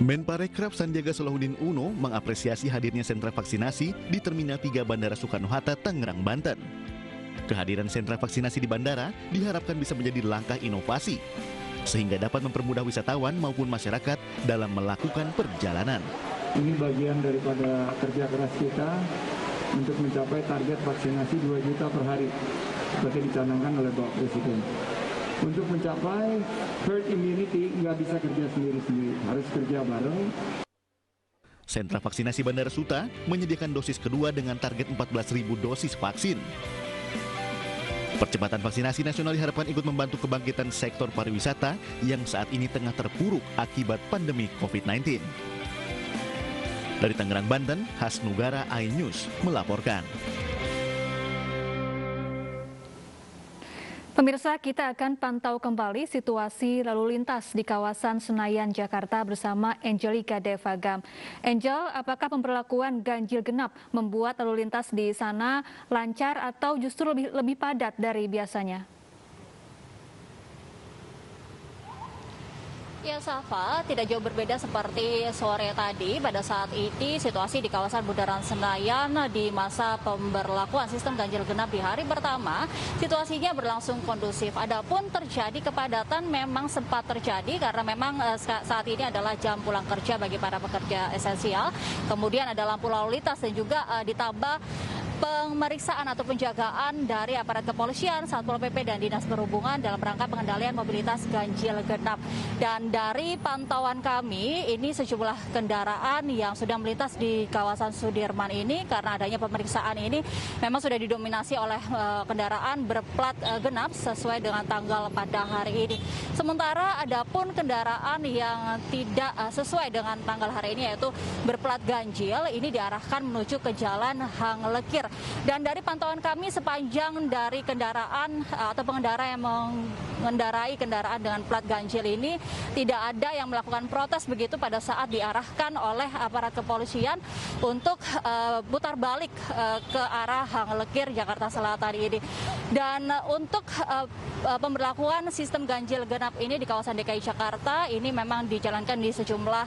Menparekraf Sandiaga Salahuddin Uno mengapresiasi hadirnya sentra vaksinasi di Terminal 3 Bandara Soekarno-Hatta, Tangerang, Banten. Kehadiran sentra vaksinasi di bandara diharapkan bisa menjadi langkah inovasi, sehingga dapat mempermudah wisatawan maupun masyarakat dalam melakukan perjalanan. Ini bagian daripada kerja keras kita untuk mencapai target vaksinasi 2 juta per hari, seperti dicanangkan oleh Bapak Presiden. Untuk mencapai herd immunity nggak bisa kerja sendiri-sendiri, harus kerja bareng. Sentra vaksinasi Bandara Suta menyediakan dosis kedua dengan target 14.000 dosis vaksin. Percepatan vaksinasi nasional diharapkan ikut membantu kebangkitan sektor pariwisata yang saat ini tengah terpuruk akibat pandemi COVID-19. Dari Tangerang, Banten, Hasnugara iNews melaporkan. Pemirsa, kita akan pantau kembali situasi lalu lintas di kawasan Senayan, Jakarta bersama Angelica Devagam. Angel, apakah pemberlakuan ganjil genap membuat lalu lintas di sana lancar atau justru lebih padat dari biasanya? Ya, Safa, tidak jauh berbeda seperti sore tadi. Pada saat ini situasi di kawasan Bundaran Senayan di masa pemberlakuan sistem ganjil genap di hari pertama, situasinya berlangsung kondusif. Adapun terjadi kepadatan memang sempat terjadi karena memang saat ini adalah jam pulang kerja bagi para pekerja esensial. Kemudian ada lampu lalu lintas dan juga ditambah pemeriksaan atau penjagaan dari aparat kepolisian, Satpol PP dan Dinas Perhubungan dalam rangka pengendalian mobilitas ganjil genap. Dan dari pantauan kami, ini sejumlah kendaraan yang sudah melintas di kawasan Sudirman ini karena adanya pemeriksaan ini memang sudah didominasi oleh kendaraan berplat genap sesuai dengan tanggal pada hari ini. Sementara ada pun kendaraan yang tidak sesuai dengan tanggal hari ini yaitu berplat ganjil, ini diarahkan menuju ke Jalan Hang Lekir. Dan dari pantauan kami sepanjang dari kendaraan atau pengendara yang mengendarai kendaraan dengan plat ganjil ini tidak ada yang melakukan protes begitu pada saat diarahkan oleh aparat kepolisian untuk putar balik ke arah Hang Lekir, Jakarta Selatan ini. Dan untuk pemberlakuan sistem ganjil genap ini di kawasan DKI Jakarta ini memang dijalankan di sejumlah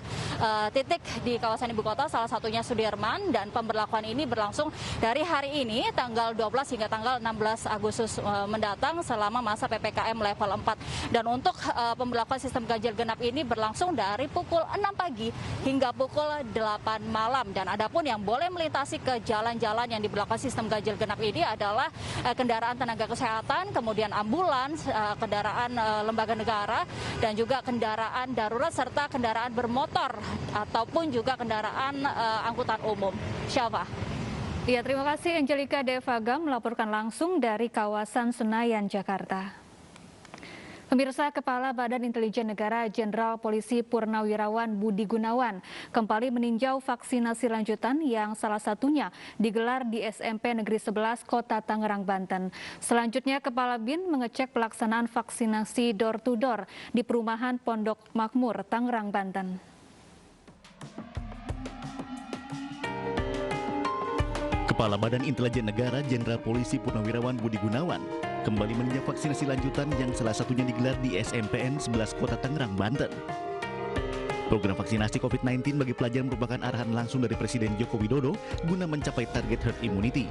titik di kawasan ibu kota, salah satunya Sudirman, dan pemberlakuan ini berlangsung dari hari ini tanggal 12 hingga tanggal 16 Agustus mendatang selama masa PPKM level 4. Dan untuk pemberlakuan sistem ganjil genap ini berlangsung dari pukul 6 pagi hingga pukul 8 malam. Dan adapun yang boleh melintasi ke jalan-jalan yang diberlakukan sistem ganjil genap ini adalah kendaraan tenaga kesehatan, kemudian ambulans, kendaraan lembaga negara, dan juga kendaraan darurat serta kendaraan bermotor ataupun juga kendaraan angkutan umum. Syafa. Ya, terima kasih Angelica Devagam melaporkan langsung dari kawasan Senayan, Jakarta. Pemirsa, Kepala Badan Intelijen Negara Jenderal Polisi Purnawirawan Budi Gunawan kembali meninjau vaksinasi lanjutan yang salah satunya digelar di SMP Negeri 11 Kota Tangerang, Banten. Selanjutnya, Kepala BIN mengecek pelaksanaan vaksinasi door-to-door di perumahan Pondok Makmur, Tangerang, Banten. Kepala Badan Intelijen Negara Jenderal Polisi Purnawirawan Budi Gunawan kembali meninjau vaksinasi lanjutan yang salah satunya digelar di SMPN 11 Kota Tangerang, Banten. Program vaksinasi COVID-19 bagi pelajar merupakan arahan langsung dari Presiden Joko Widodo guna mencapai target herd immunity.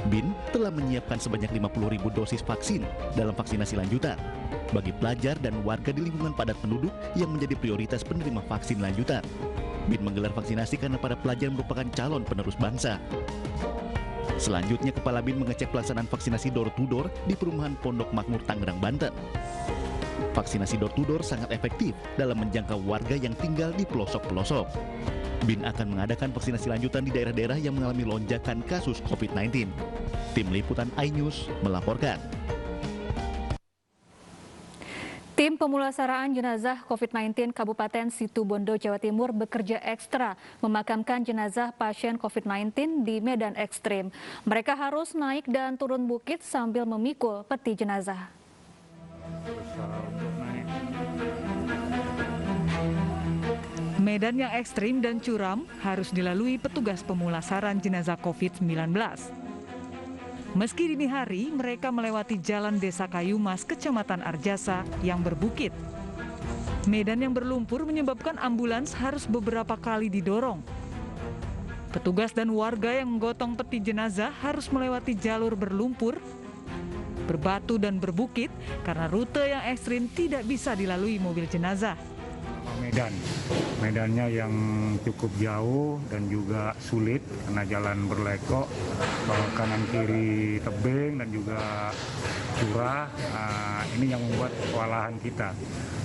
BIN telah menyiapkan sebanyak 50.000 dosis vaksin dalam vaksinasi lanjutan bagi pelajar dan warga di lingkungan padat penduduk yang menjadi prioritas penerima vaksin lanjutan. BIN menggelar vaksinasi karena para pelajar merupakan calon penerus bangsa. Selanjutnya, Kepala BIN mengecek pelaksanaan vaksinasi door-to-door di perumahan Pondok Makmur, Tangerang, Banten. Vaksinasi door-to-door sangat efektif dalam menjangkau warga yang tinggal di pelosok-pelosok. BIN akan mengadakan vaksinasi lanjutan di daerah-daerah yang mengalami lonjakan kasus COVID-19. Tim Liputan iNews melaporkan. Tim pemulasaraan jenazah COVID-19 Kabupaten Situbondo, Jawa Timur bekerja ekstra memakamkan jenazah pasien COVID-19 di medan ekstrim. Mereka harus naik dan turun bukit sambil memikul peti jenazah. Medan yang ekstrim dan curam harus dilalui petugas pemulasaran jenazah COVID-19. Meski dini hari, mereka melewati jalan Desa Kayumas, Kecamatan Arjasa yang berbukit. Medan yang berlumpur menyebabkan ambulans harus beberapa kali didorong. Petugas dan warga yang menggotong peti jenazah harus melewati jalur berlumpur, berbatu dan berbukit karena rute yang ekstrim tidak bisa dilalui mobil jenazah. Medannya yang cukup jauh dan juga sulit karena jalan berlekok, kanan kiri tebing dan juga curah. Ini yang membuat kewalahan kita.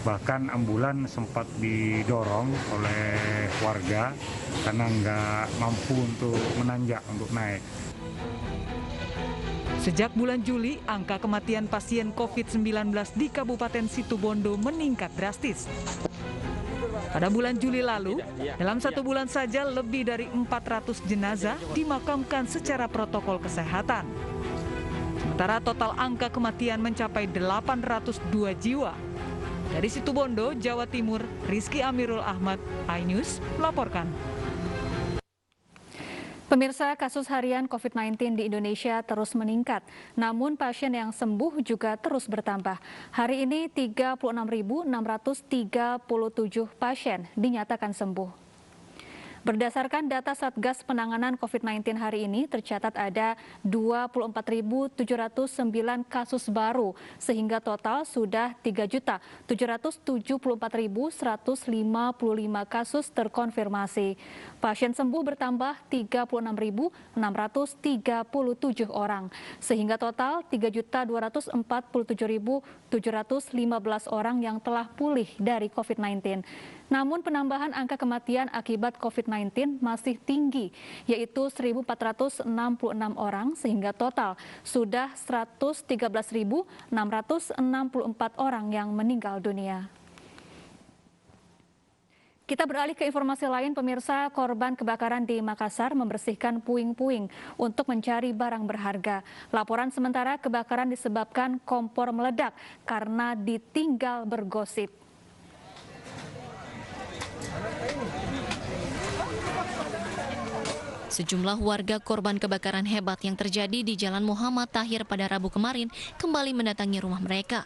Bahkan ambulan sempat didorong oleh warga karena nggak mampu untuk menanjak, untuk naik. Sejak bulan Juli, angka kematian pasien COVID-19 di Kabupaten Situbondo meningkat drastis. Pada bulan Juli lalu, dalam 1 bulan saja lebih dari 400 jenazah dimakamkan secara protokol kesehatan. Sementara total angka kematian mencapai 802 jiwa. Dari Situbondo, Jawa Timur, Rizky Amirul Ahmad, iNews melaporkan. Pemirsa, kasus harian COVID-19 di Indonesia terus meningkat, namun pasien yang sembuh juga terus bertambah. Hari ini 36.637 pasien dinyatakan sembuh. Berdasarkan data Satgas Penanganan COVID-19 hari ini, tercatat ada 24.709 kasus baru, sehingga total sudah 3.774.155 kasus terkonfirmasi. Pasien sembuh bertambah 36.637 orang, sehingga total 3.247.715 orang yang telah pulih dari COVID-19. Namun penambahan angka kematian akibat COVID-19 masih tinggi, yaitu 1.466 orang, sehingga total sudah 113.664 orang yang meninggal dunia. Kita beralih ke informasi lain, pemirsa. Korban kebakaran di Makassar membersihkan puing-puing untuk mencari barang berharga. Laporan sementara kebakaran disebabkan kompor meledak karena ditinggal bergosip. Sejumlah warga korban kebakaran hebat yang terjadi di Jalan Muhammad Tahir pada Rabu kemarin kembali mendatangi rumah mereka.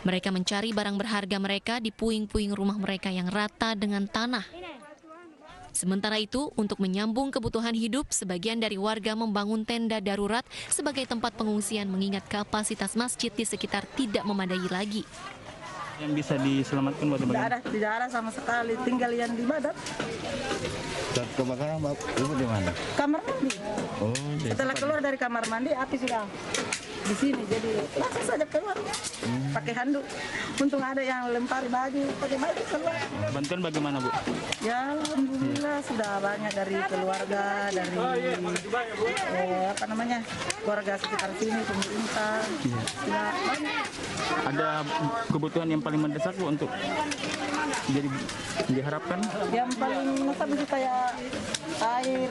Mereka mencari barang berharga mereka di puing-puing rumah mereka yang rata dengan tanah. Sementara itu, untuk menyambung kebutuhan hidup, sebagian dari warga membangun tenda darurat sebagai tempat pengungsian mengingat kapasitas masjid di sekitar tidak memadai lagi. Yang bisa diselamatkan bagaimana? Tidak ada sama sekali, tinggal yang di badan. Saat kebakaran ibu di mana? Kamar mandi. Oh, setelah keluar dari kamar mandi, api sudah di sini, jadi langsung saja keluar pakai handuk. Untung ada yang lempari baju, pakai baju keluar. Bantuan bagaimana, Bu? Ya, alhamdulillah sudah banyak dari keluarga, dari keluarga sekitar sini, pemerintah. Iya. Sudah banyak. Ada kebutuhan yang paling mendesak, Bu, untuk jadi diharapkan? Yang paling mendesak itu kayak air,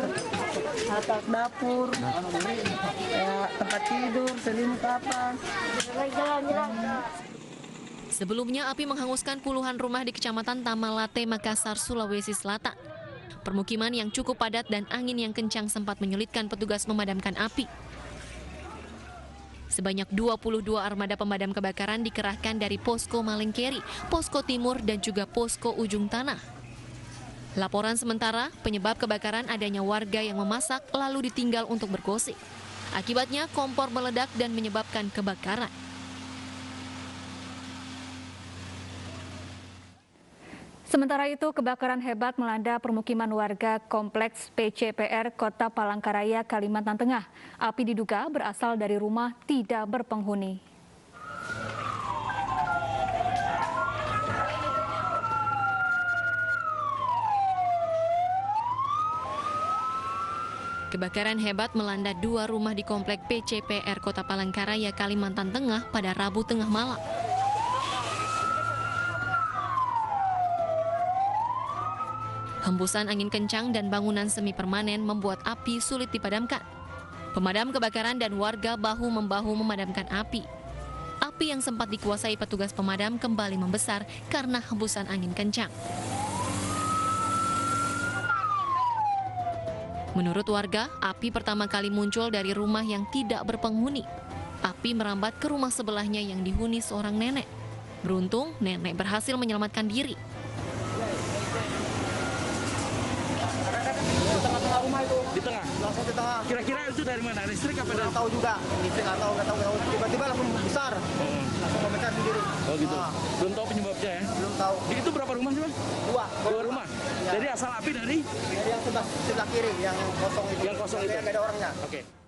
atas dapur, ya, tempat tidur, selimut apa. Sebelumnya api menghanguskan puluhan rumah di Kecamatan Tamalate, Makassar, Sulawesi Selatan. Permukiman yang cukup padat dan angin yang kencang sempat menyulitkan petugas memadamkan api. Sebanyak 22 armada pemadam kebakaran dikerahkan dari Posko Malengkeri, Posko Timur, dan juga Posko Ujung Tanah. Laporan sementara, penyebab kebakaran adanya warga yang memasak lalu ditinggal untuk bergosip. Akibatnya kompor meledak dan menyebabkan kebakaran. Sementara itu, kebakaran hebat melanda permukiman warga Kompleks PCPR Kota Palangkaraya, Kalimantan Tengah. Api diduga berasal dari rumah tidak berpenghuni. Kebakaran hebat melanda 2 rumah di Komplek PCPR Kota Palangkaraya, Kalimantan Tengah pada Rabu tengah malam. Hembusan angin kencang dan bangunan semi permanen membuat api sulit dipadamkan. Pemadam kebakaran dan warga bahu-membahu memadamkan api. Api yang sempat dikuasai petugas pemadam kembali membesar karena hembusan angin kencang. Menurut warga, api pertama kali muncul dari rumah yang tidak berpenghuni. Api merambat ke rumah sebelahnya yang dihuni seorang nenek. Beruntung, nenek berhasil menyelamatkan diri. Tengah-tengah rumah itu. Di tengah? Langsung di tengah. Kira-kira itu dari mana? Listrik apa dari? Nggak tahu juga. Listrik nggak tahu. Tiba-tiba langsung besar. Langsung memecah sendiri. Oh gitu. Belum tahu penyebabnya ya? Belum tahu. Itu berapa rumah sih, Mas? Dua rumah. Ya. Jadi asal api dari? Dari yang sebelah kiri, yang kosong itu. Yang kosong itu? Nggak ada orangnya. Oke.